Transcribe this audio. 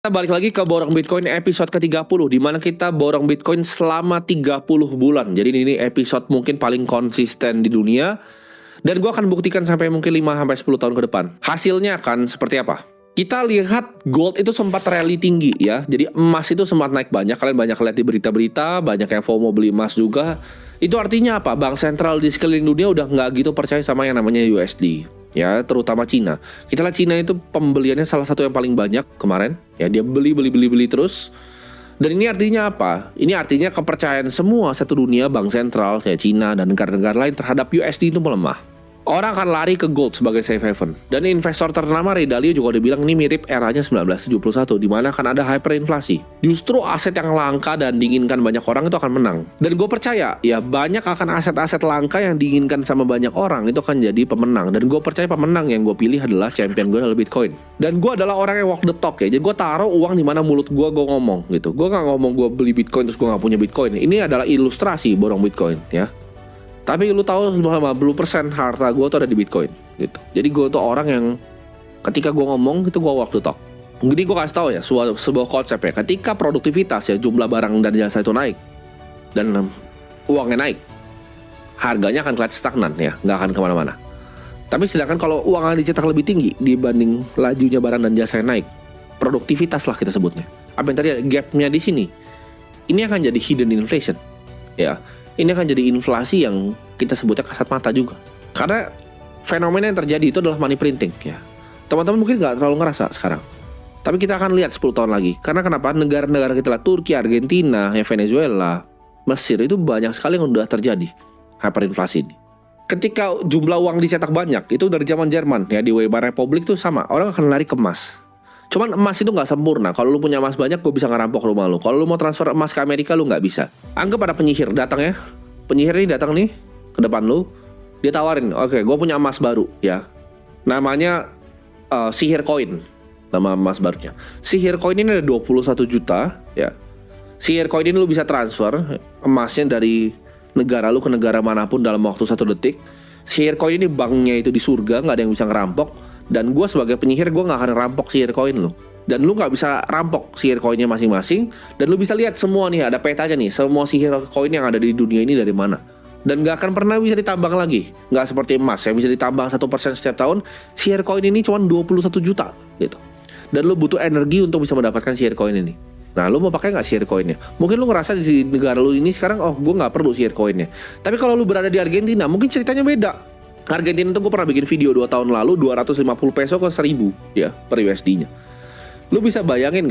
Kita balik lagi ke Borong Bitcoin episode ke-30, di mana kita borong Bitcoin selama 30 bulan. Jadi ini episode mungkin paling konsisten di dunia, dan gue akan buktikan sampai mungkin 5-10 tahun ke depan. Hasilnya akan seperti apa? Kita lihat gold itu sempat rally tinggi ya. Jadi emas itu sempat naik banyak. Kalian banyak lihat di berita-berita, banyak yang FOMO beli emas juga. Itu artinya apa? Bank sentral di sekeliling dunia udah nggak gitu percaya sama yang namanya USD. Ya, terutama Cina. Kita lihat Cina itu pembeliannya salah satu yang paling banyak kemarin. Ya, dia beli terus. Dan ini artinya apa? Ini artinya kepercayaan semua satu dunia, bank sentral kayak Cina dan negara-negara lain terhadap USD itu melemah. Orang akan lari ke gold sebagai safe haven. Dan investor ternama Ray Dalio juga udah bilang ini mirip eranya 1971, di mana akan ada hyperinflasi. Justru aset yang langka dan diinginkan banyak orang itu akan menang. Dan gue percaya ya banyak akan aset-aset langka yang diinginkan sama banyak orang itu akan jadi pemenang. Dan gue percaya pemenang yang gue pilih adalah champion gue adalah Bitcoin. Dan gue adalah orang yang walk the talk ya. Jadi gue taruh uang di mana mulut gue ngomong gitu. Gue gak ngomong gue beli Bitcoin terus gue gak punya Bitcoin. Ini adalah ilustrasi borong Bitcoin ya. Tapi lu tahu 50% harta gue tuh ada di Bitcoin gitu. Jadi gue tuh orang yang ketika gue ngomong itu gue walk the talk. Jadi gue kasih tahu ya sebuah konsep ya. Ketika produktivitas ya jumlah barang dan jasa itu naik dan uangnya naik, harganya akan kelihatan stagnan ya, nggak akan kemana-mana. Tapi sedangkan kalau uang yang dicetak lebih tinggi dibanding lajunya barang dan jasa yang naik, produktivitas lah kita sebutnya. Apa yang tadi gapnya di sini, ini akan jadi hidden inflation ya. Ini akan jadi inflasi yang kita sebutnya kasat mata juga. Karena fenomena yang terjadi itu adalah money printing ya. Teman-teman mungkin nggak terlalu ngerasa sekarang. Tapi kita akan lihat 10 tahun lagi. Karena kenapa? Negara-negara kita lah, Turki, Argentina, ya Venezuela, Mesir, itu banyak sekali yang udah terjadi hyperinflasi ini. Ketika jumlah uang dicetak banyak, itu dari zaman Jerman ya, di Weimar Republik itu sama. Orang akan lari ke emas. Cuman emas itu nggak sempurna. Kalau lu punya emas banyak, gue bisa ngerampok rumah lu. Kalau lu mau transfer emas ke Amerika, lu nggak bisa. Anggap ada penyihir datang ya. Penyihir ini datang nih ke depan lu. Dia tawarin, oke, gue punya emas baru ya. Namanya sihir koin. Nama emas barunya. Sihir koin ini ada 21 juta ya. Sihir koin ini lu bisa transfer emasnya dari negara lu ke negara manapun dalam waktu 1 detik. Sihir koin ini banknya itu di surga, nggak ada yang bisa ngerampok. Dan gue sebagai penyihir, gue gak akan rampok sihir koin lo. Dan lu gak bisa rampok sihir koinnya masing-masing. Dan lu bisa lihat semua nih, ada petanya nih, semua sihir koin yang ada di dunia ini dari mana. Dan gak akan pernah bisa ditambang lagi. Gak seperti emas yang bisa ditambang 1% setiap tahun. Sihir koin ini cuma 21 juta gitu. Dan lu butuh energi untuk bisa mendapatkan sihir koin ini. Nah, lu mau pakai gak sihir koinnya? Mungkin lu ngerasa di negara lu ini sekarang, oh gue gak perlu sihir koinnya. Tapi kalau lu berada di Argentina, mungkin ceritanya beda. Argentina itu gue pernah bikin video 2 tahun lalu 250 peso ke 1000 ya per USD-nya. Lu bisa bayangin gak